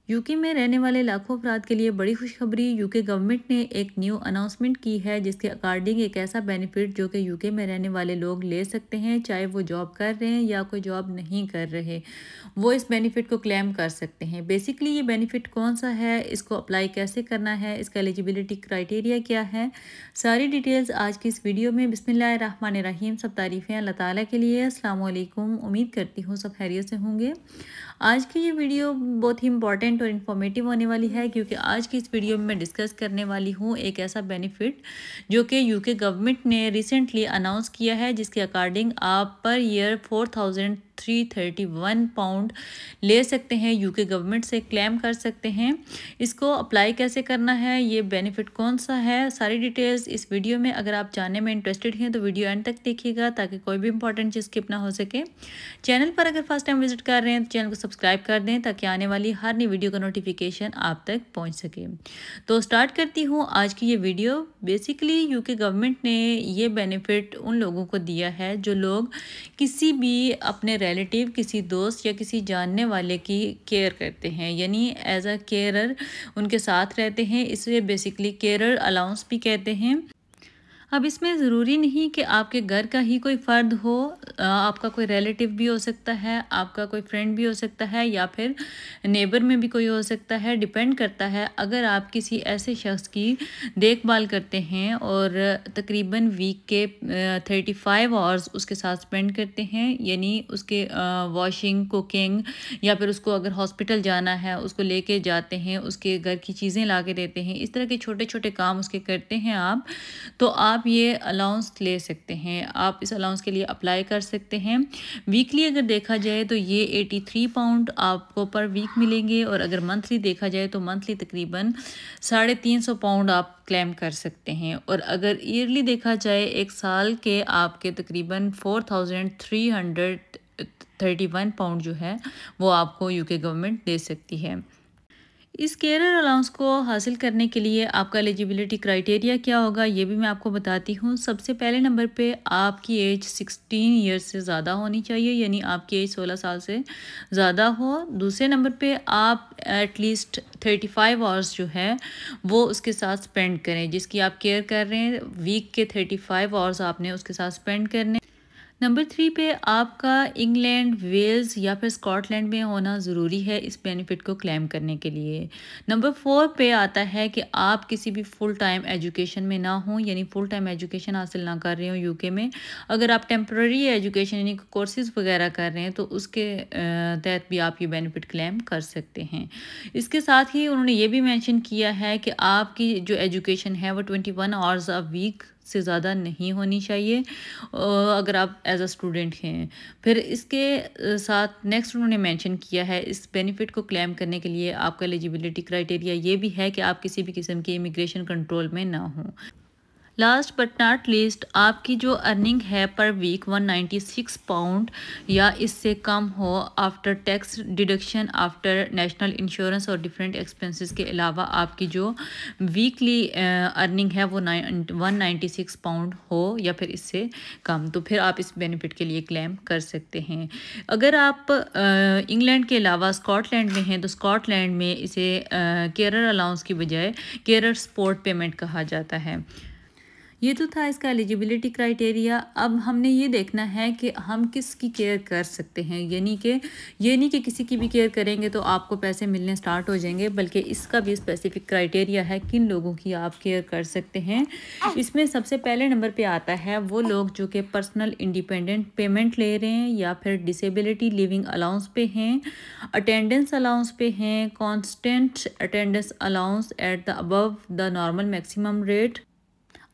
UK में रहने वाले लाखों अफराद के लिए बड़ी खुशखबरी। यूके गवर्नमेंट ने एक न्यू अनाउंसमेंट की है जिसके अकॉर्डिंग एक ऐसा बेनिफिट जो कि यूके में रहने वाले लोग ले सकते हैं, चाहे वो जॉब कर रहे हैं या कोई जॉब नहीं कर रहे, वो इस बेनिफिट को क्लेम कर सकते हैं। बेसिकली ये बेनिफिट कौन सा है, इसको अप्लाई कैसे करना है, इसका एलिजिबिलिटी क्राइटेरिया क्या है, सारी डिटेल्स आज की इस वीडियो में। बिस्मिल्लाहिर्रहमानिर्रहीम। सब तारीफ़ें अल्लाह ताला के लिए। अस्सलाम वालेकुम। उम्मीद करती हूँ सब खैरियत से होंगे। आज की ये वीडियो बहुत ही इंपॉर्टेंट और इन्फॉर्मेटिव होने वाली है क्योंकि आज की इस वीडियो में मैं डिस्कस करने वाली हूँ एक ऐसा बेनिफिट जो कि यूके गवर्नमेंट ने रिसेंटली अनाउंस किया है, जिसके अकॉर्डिंग आप पर ईयर 4331 पाउंड ले सकते हैं, यूके गवर्नमेंट से क्लेम कर सकते हैं। इसको अप्लाई कैसे करना है, ये बेनिफिट कौन सा है, सारी डिटेल्स इस वीडियो में। अगर आप जानने में इंटरेस्टेड हैं तो वीडियो एंड तक देखिएगा ताकि कोई भी इंपॉर्टेंट चीज़ स्किप ना हो सके। चैनल पर अगर फर्स्ट टाइम विजिट कर रहे हैं तो चैनल को सब्सक्राइब कर दें ताकि आने वाली हर नई वीडियो का नोटिफिकेशन आप तक पहुंच सके। तो स्टार्ट करती हूं आज की ये वीडियो। बेसिकली यूके गवर्नमेंट ने ये बेनिफिट उन लोगों को दिया है जो लोग किसी भी अपने रिलेटिव, किसी दोस्त या किसी जानने वाले की केयर करते हैं, यानी एज अ केयरर उनके साथ रहते हैं। इसे बेसिकली केयरर अलाउंस भी कहते हैं। अब इसमें ज़रूरी नहीं कि आपके घर का ही कोई फ़र्द हो, आपका कोई रिलेटिव भी हो सकता है, आपका कोई फ्रेंड भी हो सकता है, या फिर नेबर में भी कोई हो सकता है। डिपेंड करता है। अगर आप किसी ऐसे शख्स की देखभाल करते हैं और तकरीबन वीक के 35 आवर्स उसके साथ स्पेंड करते हैं, यानी उसके वॉशिंग, कुकिंग, या फिर उसको अगर हॉस्पिटल जाना है उसको लेके जाते हैं, उसके घर की चीज़ें ला के देते हैं, इस तरह के छोटे छोटे काम उसके करते हैं आप, तो आप ये अलाउंस ले सकते हैं। आप इस अलाउंस के लिए अप्लाई कर सकते हैं। वीकली अगर देखा जाए तो ये 83 पाउंड आपको पर वीक मिलेंगे, और अगर मंथली देखा जाए तो मंथली तकरीबन 350 पाउंड आप क्लेम कर सकते हैं। और अगर ईयरली देखा जाए एक साल के आपके तकरीबन 4331 पाउंड जो है वो आपको यूके गवर्नमेंट दे सकती है। इस केयरर अलाउंस को हासिल करने के लिए आपका एलिजिबिलिटी क्राइटेरिया क्या होगा, ये भी मैं आपको बताती हूँ। सबसे पहले नंबर पे आपकी एज 16 ईयर्स से ज़्यादा होनी चाहिए, यानी आपकी एज 16 साल से ज़्यादा हो। दूसरे नंबर पे आप एटलीस्ट 35 आवर्स जो है वो उसके साथ स्पेंड करें, जिसकी आप केयर कर रहे हैं। वीक के 35 आवर्स आपने उसके साथ स्पेंड करने। नंबर 3 पे आपका इंग्लैंड, वेल्स या फिर स्कॉटलैंड में होना ज़रूरी है इस बेनिफिट को क्लेम करने के लिए। नंबर 4 पे आता है कि आप किसी भी फुल टाइम एजुकेशन में ना हों, यानी फुल टाइम एजुकेशन हासिल ना कर रहे हो यूके में। अगर आप टेम्पररी एजुकेशन यानी कोर्सेज़ वगैरह कर रहे हैं तो उसके तहत भी आप ये बेनिफिट क्लेम कर सकते हैं। इसके साथ ही उन्होंने ये भी मेंशन किया है कि आपकी जो एजुकेशन है वो 21 आवर्स अ वीक से ज़्यादा नहीं होनी चाहिए अगर आप एज अ स्टूडेंट हैं। फिर इसके साथ नेक्स्ट उन्होंने मेंशन किया है इस बेनिफिट को क्लेम करने के लिए आपका एलिजिबिलिटी क्राइटेरिया ये भी है कि आप किसी भी किस्म की इमिग्रेशन कंट्रोल में ना हों। लास्ट बट नॉट लीस्ट, आपकी जो अर्निंग है पर वीक 196 पाउंड या इससे कम हो after tax deduction, after national insurance और डिफरेंट एक्सपेंसेस के अलावा आपकी जो वीकली अर्निंग है वो 196 पाउंड हो या फिर इससे कम, तो फिर आप इस बेनिफिट के लिए क्लेम कर सकते हैं। अगर आप इंग्लैंड के अलावा स्कॉटलैंड में हैं तो स्कॉटलैंड में इसे केयरर अलाउंस की बजाय केयरर सपोर्ट पेमेंट कहा जाता है। ये तो था इसका एलिजिबिलिटी क्राइटेरिया। अब हमने ये देखना है कि हम किसकी केयर कर सकते हैं, यानी कि ये नहीं कि किसी की भी केयर करेंगे तो आपको पैसे मिलने स्टार्ट हो जाएंगे, बल्कि इसका भी स्पेसिफिक क्राइटेरिया है किन लोगों की आप केयर कर सकते हैं। इसमें सबसे पहले नंबर पे आता है वो लोग जो कि पर्सनल इंडिपेंडेंट पेमेंट ले रहे हैं या फिर डिसेबिलिटी लिविंग अलाउंस पे हैं, अटेंडेंस अलाउंस पे हैं, constant attendance allowance at the above the normal maximum rate,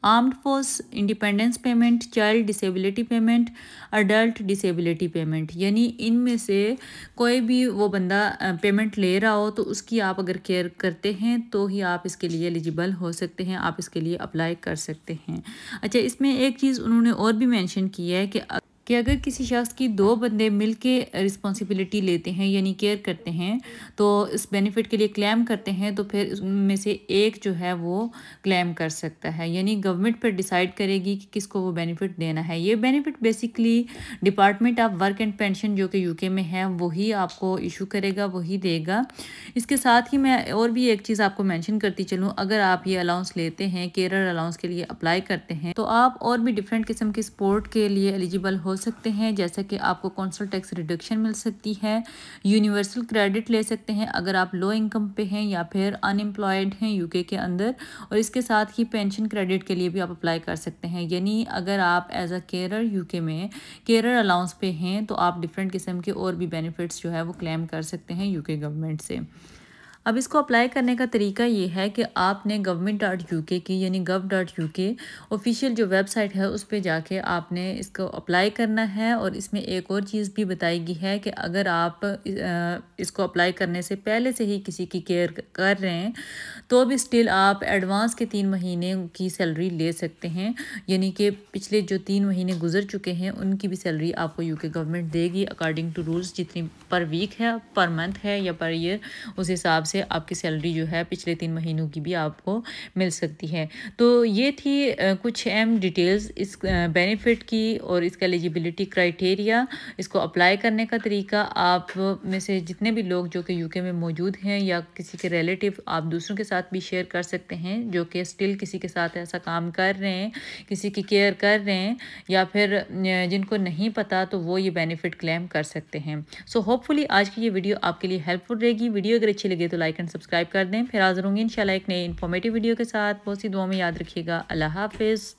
armed force independence payment, child disability payment, adult disability payment. यानी इनमें से कोई भी वो बंदा पेमेंट ले रहा हो तो उसकी आप अगर केयर करते हैं तो ही आप इसके लिए एलिजिबल हो सकते हैं, आप इसके लिए अप्लाई कर सकते हैं। अच्छा, इसमें एक चीज़ उन्होंने और भी मेंशन की है कि کہ اگر کسی شخص کی 2 بندے مل کے رسپانسبلٹی لیتے ہیں یعنی کیئر کرتے ہیں تو اس بینیفٹ کے لیے کلیم کرتے ہیں تو پھر اس میں سے ایک جو ہے وہ کلیم کر سکتا ہے، یعنی گورنمنٹ پر ڈیسائیڈ کرے گی کہ کس کو وہ بینیفٹ دینا ہے۔ یہ benefit basically department of work and pension جو کہ UK میں ہے وہی آپ کو ایشو کرے گا، وہی دے گا۔ اس کے ساتھ ہی میں اور بھی ایک چیز آپ کو مینشن کرتی چلوں، اگر آپ یہ الاؤنس لیتے ہیں، کیئرر الاؤنس کے لیے اپلائی کرتے ہیں تو آپ اور بھی ڈفرینٹ قسم کی سپورٹ کے لیے ایلیجیبل ہو سکتے ہیں، جیسا کہ آپ کو کونسل ٹیکس ریڈکشن مل سکتی ہے، یونیورسل کریڈٹ لے سکتے ہیں اگر آپ لو انکم پہ ہیں یا پھر ان امپلائڈ ہیں UK کے اندر، اور اس کے ساتھ ہی پینشن کریڈٹ کے لیے بھی آپ اپلائی کر سکتے ہیں۔ یعنی اگر آپ ایز اے کیئرر UK میں کیئرر الاؤنس پہ ہیں تو آپ ڈفرینٹ قسم کے اور بھی بینیفٹس جو ہے وہ کلیم کر سکتے ہیں UK گورنمنٹ سے۔ اب اس کو اپلائی کرنے کا طریقہ یہ ہے کہ آپ نے government.uk کی یعنی gov.uk آفیشیل جو ویب سائٹ ہے اس پہ جا کے آپ نے اس کو اپلائی کرنا ہے، اور اس میں ایک اور چیز بھی بتائی گئی ہے کہ اگر آپ اس کو اپلائی کرنے سے پہلے سے ہی کسی کی کیئر کر رہے ہیں تو بھی سٹل آپ ایڈوانس کے 3 مہینے کی سیلری لے سکتے ہیں، یعنی کہ پچھلے جو 3 مہینے گزر چکے ہیں ان کی بھی سیلری آپ کو UK گورنمنٹ دے گی اکارڈنگ ٹو رولز، جتنی پر ویک ہے، پر منتھ ہے یا پر ایئر، اس حساب سے آپ کی سیلری جو ہے پچھلے 3 مہینوں کی بھی آپ کو مل سکتی ہے۔ تو یہ تھی کچھ اہم ڈیٹیلز اس بینیفٹ کی اور اس کا ایلیجیبلٹی کرائٹیریا، اس کو اپلائی کرنے کا طریقہ۔ آپ میں سے جتنے بھی لوگ جو کہ UK میں موجود ہیں یا کسی کے ریلیٹیو آپ دوسروں کے ساتھ بھی شیئر کر سکتے ہیں جو کہ سٹل کسی کے ساتھ ایسا کام کر رہے ہیں، کسی کی کیئر کر رہے ہیں، یا پھر جن کو نہیں پتا تو وہ یہ بینیفٹ کلیم کر سکتے ہیں۔ سو ہوپ فلی آج کی یہ ویڈیو آپ کے لیے ہیلپ فل رہے گی۔ ویڈیو اگر اچھی لگے تو لائک اینڈ سبسکرائب کر دیں۔ پھر حاضر ہوں گی انشاءاللہ ایک نئے انفارمیٹیو ویڈیو کے ساتھ۔ بہت سی دعاؤں میں یاد رکھیے گا۔ اللہ حافظ۔